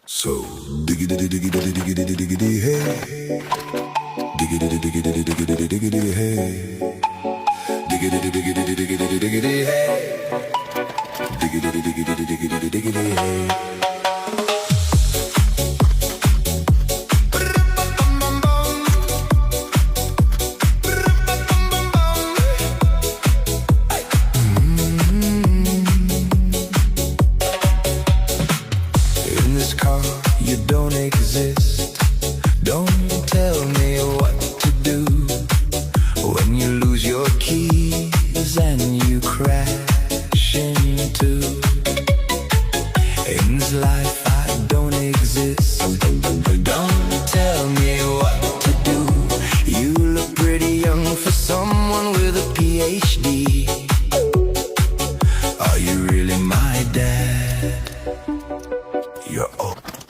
So diggity diggity diggity diggity hey, diggity diggity diggity diggity hey, diggity diggity diggity diggity hey, diggity diggity diggity diggity hey. In this car, you don't exist. Don't tell me what to do when you lose your keys and you crash into. In this life, I don't exist. Don't tell me what to do. You look pretty young for someone with a PhD. Are you really my dad? You're old.